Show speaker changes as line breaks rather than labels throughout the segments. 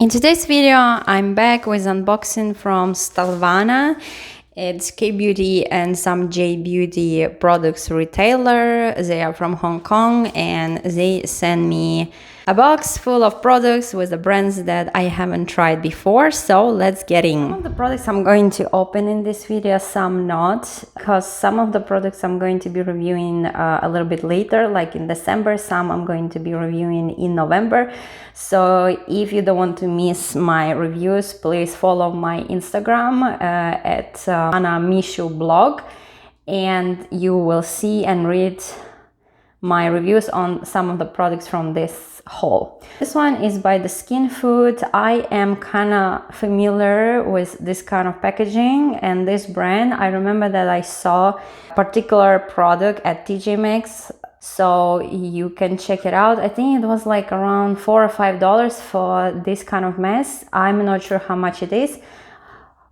In today's video, I'm back with unboxing from Stylevana. It's K-Beauty and some J-Beauty products retailer. They are from Hong Kong and they send me a box full of products with the brands that I haven't tried before. So let's get in. Some of the products I'm going to open in this video, some not, because some of the products I'm going to be reviewing a little bit later, like in December. Some I'm going to be reviewing in November. So if you don't want to miss my reviews, please follow my Instagram at Anna Mishu blog, and you will see and read my reviews on some of the products from this haul. This one is by the SKINFOOD. I am kind of familiar with this kind of packaging and this brand. I remember that I saw a particular product at TJ Maxx, so you can check it out. I think it was like around $4 or $5 for this kind of mess. I'm not sure how much it is.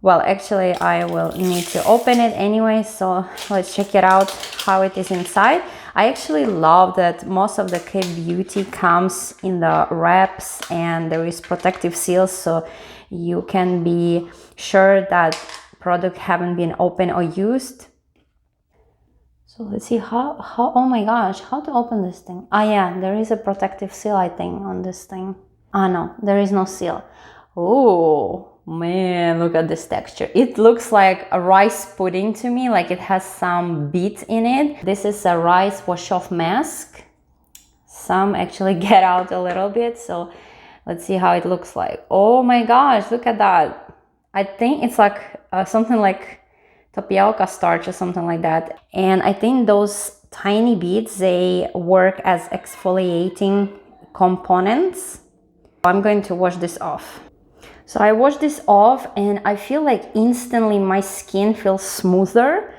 Well, actually I will need to open it anyway, so let's check it out how it is inside. I actually love that most of the K-Beauty comes in the wraps and there is protective seals, so you can be sure that product haven't been opened or used. So let's see how oh my gosh, how to open this thing. Ah yeah, there is a protective seal I think on this thing. Ah no, there is no seal. Oh man, look at this texture. It looks like a rice pudding to me, like it has some beet in it. This is a rice wash-off mask. Some actually get out a little bit, so let's see how it looks like. Oh my gosh, look at that. I think it's like something like tapioca starch or something like that. And I think those tiny beads, they work as exfoliating components. I'm going to wash this off. So I washed this off and I feel like instantly my skin feels smoother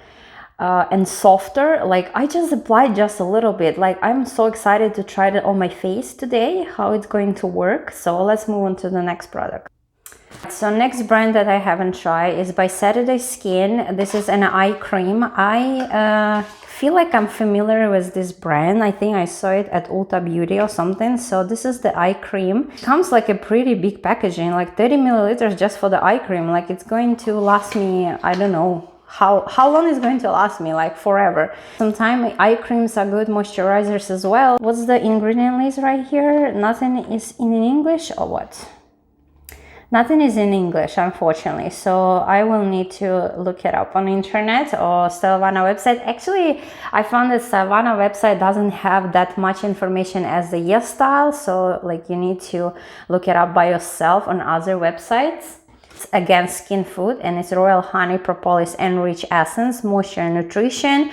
and softer. Like I just applied just a little bit. Like I'm so excited to try it on my face today, how it's going to work. So let's move on to the next product. So next brand that I haven't tried is by Saturday Skin. This is an eye cream. I feel like I'm familiar with this brand. I think I saw it at Ulta Beauty or something. So this is the eye cream. It comes like a pretty big packaging, like 30 milliliters just for the eye cream. Like it's going to last me, I don't know how long it's going to last me, like forever. Sometimes eye creams are good moisturizers as well. What's the ingredient list right here? Nothing is in English or what? Nothing is in English, unfortunately, so I will need to look it up on the internet or Stylevana website. Actually, I found that Stylevana website doesn't have that much information as the Yes Style, so like you need to look it up by yourself on other websites. It's again SKINFOOD and it's Royal Honey Propolis Enrich Essence, Moisture and Nutrition.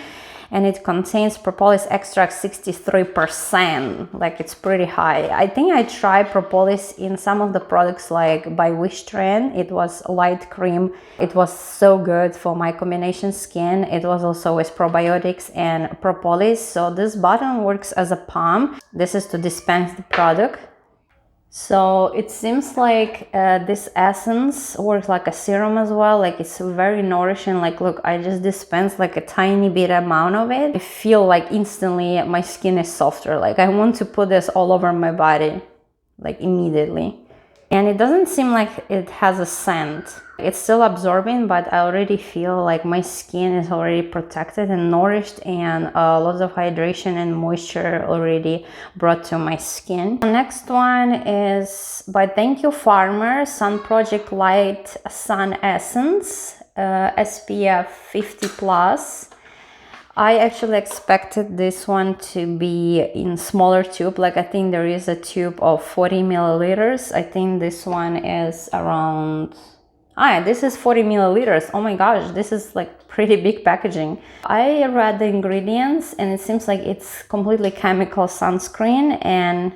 And it contains propolis extract 63%, like it's pretty high. I think I tried propolis in some of the products like by Isntree. It was light cream. It was so good for my combination skin. It was also with probiotics and propolis. So this button works as a palm. This is to dispense the product. So it seems like this essence works like a serum as well. Like it's very nourishing. Like look, I just dispensed like a tiny bit amount of it. I feel like instantly my skin is softer. Like I want to put this all over my body like immediately. And it doesn't seem like it has a scent. It's still absorbing, but I already feel like my skin is already protected and nourished, and lots of hydration and moisture already brought to my skin. The next one is by Thank You Farmer, Sun Project Light Sun Essence, SPF 50+. I actually expected this one to be in smaller tube. Like I think there is a tube of 40 milliliters. I think this one is around, this is 40 milliliters. Oh my gosh, this is like pretty big packaging. I read the ingredients and it seems like it's completely chemical sunscreen, and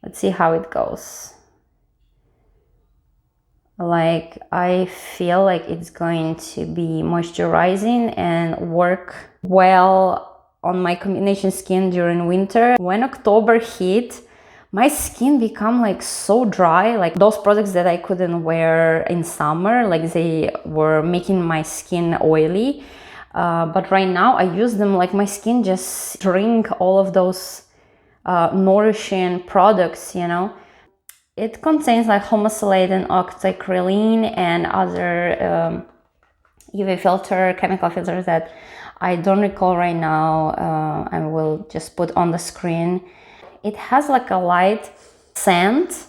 let's see how it goes. Like I feel like it's going to be moisturizing and work well on my combination skin during winter. When October hit, my skin become like so dry, like those products that I couldn't wear in summer, like they were making my skin oily. But right now I use them, like my skin just drink all of those nourishing products, you know. It contains like homosalate and octacrylene and other UV filter, chemical filters that I don't recall right now. I will just put on the screen. It has like a light scent.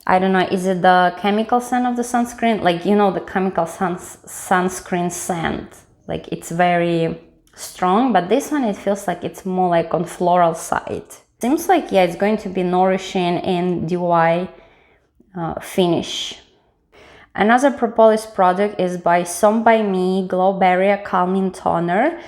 I don't know, is it the chemical scent of the sunscreen? Like, you know, the chemical sunscreen scent. Like, it's very strong, but this one, it feels like it's more like on floral side. Seems like, yeah, it's going to be nourishing and dewy finish. Another Propolis product is by Some by Me Glow Barrier Calming Toner.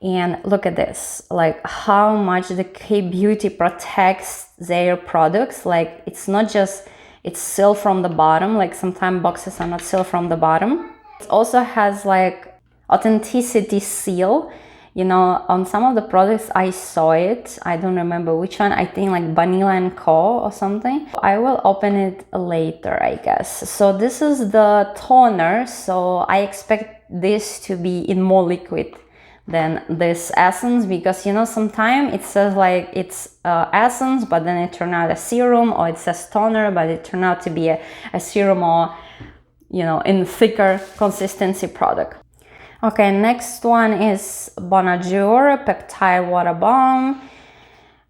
And look at this, like how much the K-Beauty protects their products. Like, it's not just, it's sealed from the bottom, like sometimes boxes are not sealed from the bottom. It also has like authenticity seal. You know, on some of the products I saw it, I don't remember which one, I think like Vanilla and Co or something. I will open it later, I guess. So this is the toner, so I expect this to be in more liquid than this essence, because, you know, sometimes it says like it's essence, but then it turned out a serum, or it says toner, but it turned out to be a serum, or, you know, in thicker consistency product. Okay, next one is BONAJOUR Peptide Water Bomb.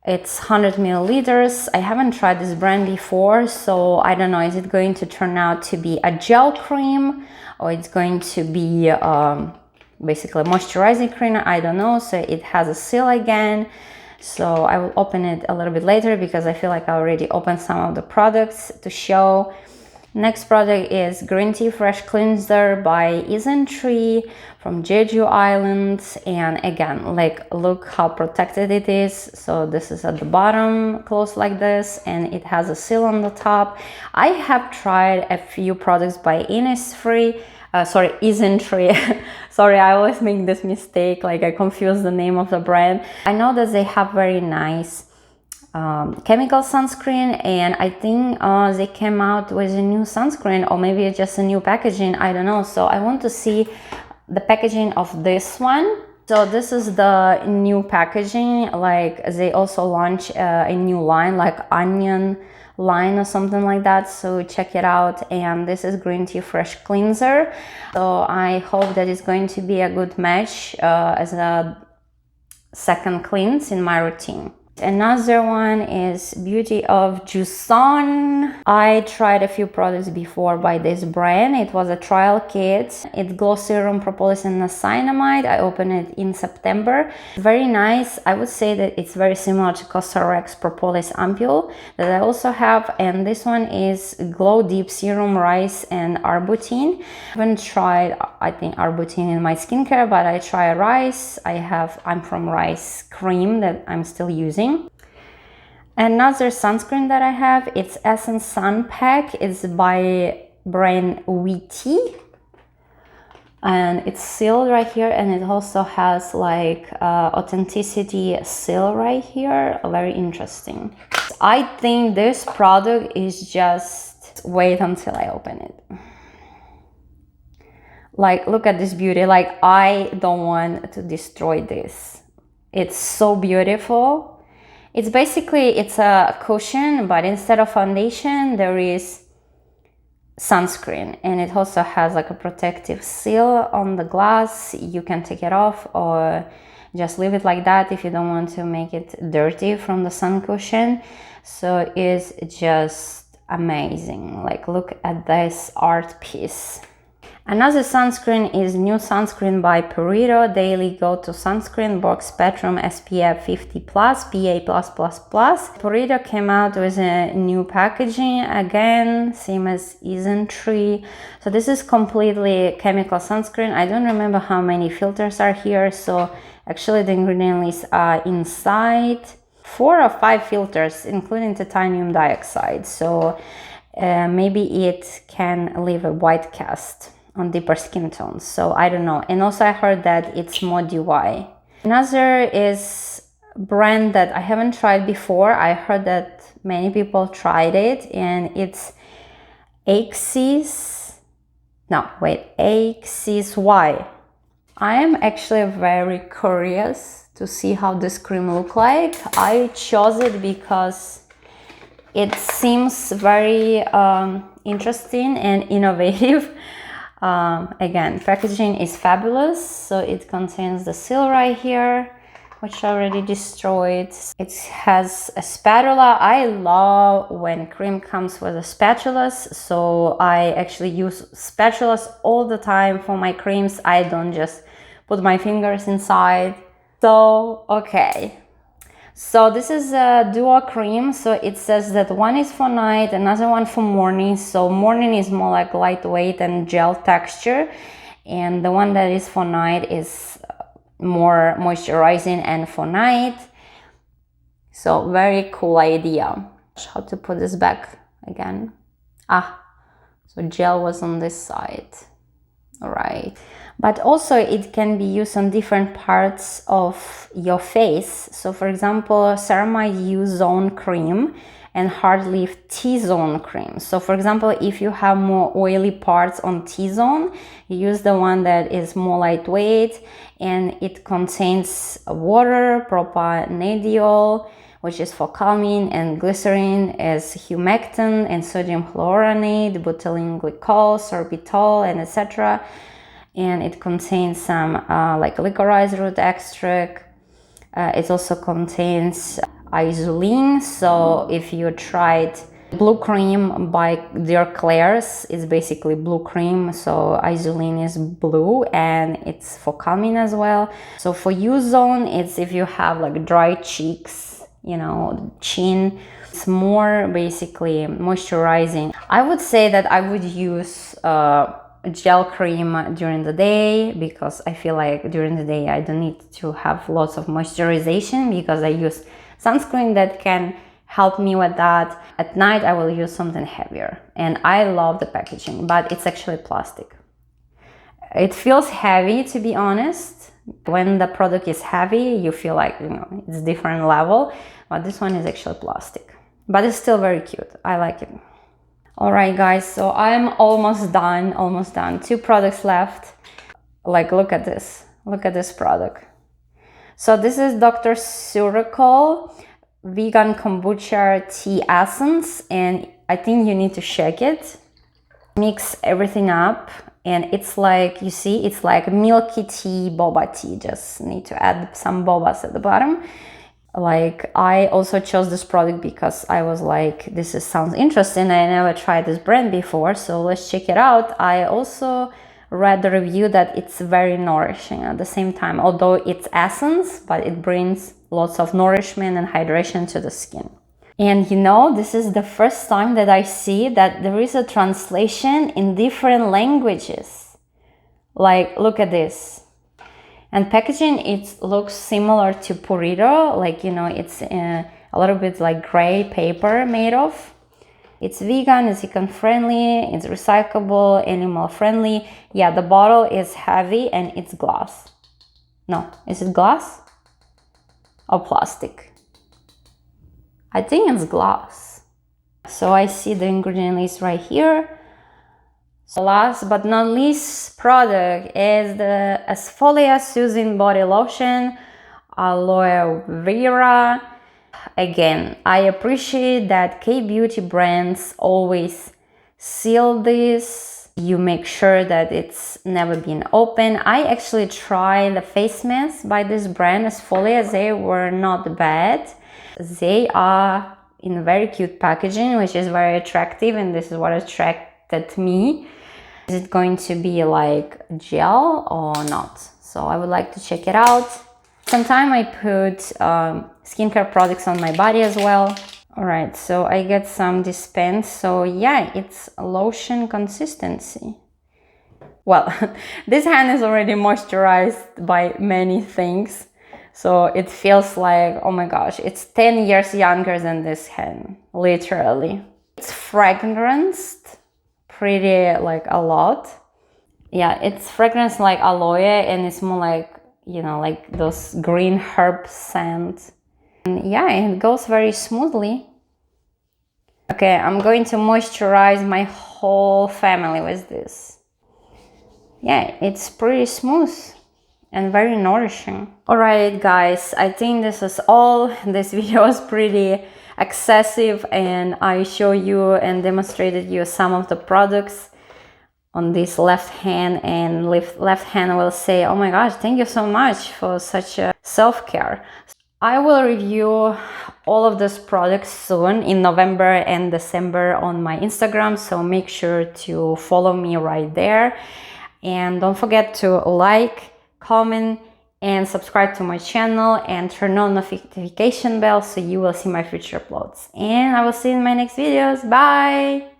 It's 100 milliliters. I haven't tried this brand before, so I don't know, is it going to turn out to be a gel cream, or it's going to be basically moisturizing cream? I don't know. So it has a seal again, so I will open it a little bit later because I feel like I already opened some of the products to show. Next product is Green Tea Fresh Cleanser by Isntree from Jeju Island. And again, like, look how protected it is. So this is at the bottom, closed like this, and it has a seal on the top. I have tried a few products by Isntree. Sorry, I always make this mistake, like I confuse the name of the brand. I know that they have very nice chemical sunscreen, and I think they came out with a new sunscreen, or maybe it's just a new packaging, I don't know. So I want to see the packaging of this one. So this is the new packaging. Like, they also launched a new line, like onion line or something like that, so check it out. And this is Green Tea Fresh Cleanser, so I hope that it's going to be a good match as a second cleanse in my routine. Another one is Beauty of JOSEON. I tried a few products before by this brand. It was a trial kit. It's Glow Serum, Propolis, and Niacinamide. I opened it in September. Very nice. I would say that it's very similar to Cosrx Propolis Ampule that I also have. And this one is Glow Deep Serum, Rice, and Arbutin. I haven't tried, I think, Arbutin in my skincare, but I try Rice. I'm from Rice cream that I'm still using. Another sunscreen that I have, it's Essence Sun Pact. It's by brand Witty, and it's sealed right here, and it also has like authenticity seal right here. Very interesting. I think this product is just, wait until I open it. Like, look at this beauty. Like, I don't want to destroy this. It's so beautiful. It's basically, it's a cushion, but instead of foundation, there is sunscreen. And it also has like a protective seal on the glass. You can take it off or just leave it like that if you don't want to make it dirty from the sun cushion. So it's just amazing. Like, look at this art piece. Another sunscreen is new sunscreen by Burrito Daily Go To Sunscreen Box Spectrum SPF 50+, PA+++. Burrito came out with a new packaging, again, same as Isntree. So this is completely chemical sunscreen. I don't remember how many filters are here, so actually the ingredient lists are inside. 4 or 5 filters, including titanium dioxide. So maybe it can leave a white cast on deeper skin tones, so I don't know. And also I heard that it's more dewy. Another is brand that I haven't tried before. I heard that many people tried it, and it's Axis Y. I am actually very curious to see how this cream look like. I chose it because it seems very interesting and innovative. Again, packaging is fabulous. So it contains the seal right here, which I already destroyed. It has a spatula. I love when cream comes with a spatulas, so I actually use spatulas all the time for my creams. I don't just put my fingers inside. So, okay. So this is a duo cream. So it says that one is for night, another one for morning. So morning is more like lightweight and gel texture, and the one that is for night is more moisturizing and for night. So very cool idea. How to put this back again? So gel was on this side. All right. But also it can be used on different parts of your face. So for example, ceramide U-zone cream and hard leaf T-zone cream. So for example, if you have more oily parts on T-zone, you use the one that is more lightweight, and it contains water, propanediol, which is for calming, and glycerin as humectant, and sodium hyaluronate, butylene glycol, sorbitol, and etc. And it contains some like licorice root extract. It also contains isolene. So if you tried blue cream by Dear Claire's, it's basically blue cream. So isolene is blue and it's for calming as well. So for U-zone, it's if you have like dry cheeks, you know, chin, it's more basically moisturizing. I would say that I would use gel cream during the day, because I feel like during the day I don't need to have lots of moisturization, because I use sunscreen that can help me with that. At night I will use something heavier, and I love the packaging, but it's actually plastic. It feels heavy, to be honest. When the product is heavy, you feel like, you know, it's different level, but this one is actually plastic, but it's still very cute. I like it. All right, guys, so I'm almost done. 2 products left. Like, look at this product. So this is Dr.Ceuracle vegan kombucha tea essence, and I think you need to shake it, mix everything up, and it's like, you see, it's like milky tea, boba tea. Just need to add some bobas at the bottom. Like, I also chose this product because I was like, this sounds interesting. I never tried this brand before, so let's check it out. I also read the review that it's very nourishing at the same time, although it's essence, but it brings lots of nourishment and hydration to the skin. And you know, this is the first time that I see that there is a translation in different languages. Like, look at this. And packaging, it looks similar to Burrito, like, you know, it's a little bit like gray paper made of. It's vegan, it's eco-friendly, it's recyclable, animal friendly. Yeah, the bottle is heavy and it's glass. No, is it glass or plastic? I think it's glass. So I see the ingredient list right here. So last but not least product is the Asfolia Susan body lotion, Aloe Vera. Again, I appreciate that K-beauty brands always seal this. You make sure that it's never been opened. I actually tried the face masks by this brand, Asfolia. They were not bad. They are in very cute packaging, which is very attractive, and this is what attracted me. Is it going to be like gel or not? So I would like to check it out. Sometimes I put skincare products on my body as well. All right, so I get some dispense. So yeah, it's lotion consistency. Well, this hand is already moisturized by many things. So it feels like, oh my gosh, it's 10 years younger than this hand, literally. It's fragranced pretty like a lot. Yeah, it's fragrance like aloe, and it's more like, you know, like those green herb scent. And yeah, it goes very smoothly. Okay, I'm going to moisturize my whole family with this. Yeah, it's pretty smooth and very nourishing. All right, guys, I think this is all. This video was pretty excessive, and I show you and demonstrated you some of the products on this left hand, and left hand will say, oh my gosh, thank you so much for such a self-care. I will review all of those products soon in November and December on my Instagram, so make sure to follow me right there. And don't forget to like, comment, and subscribe to my channel and turn on notification bell so you will see my future uploads. And I will see you in my next videos. Bye!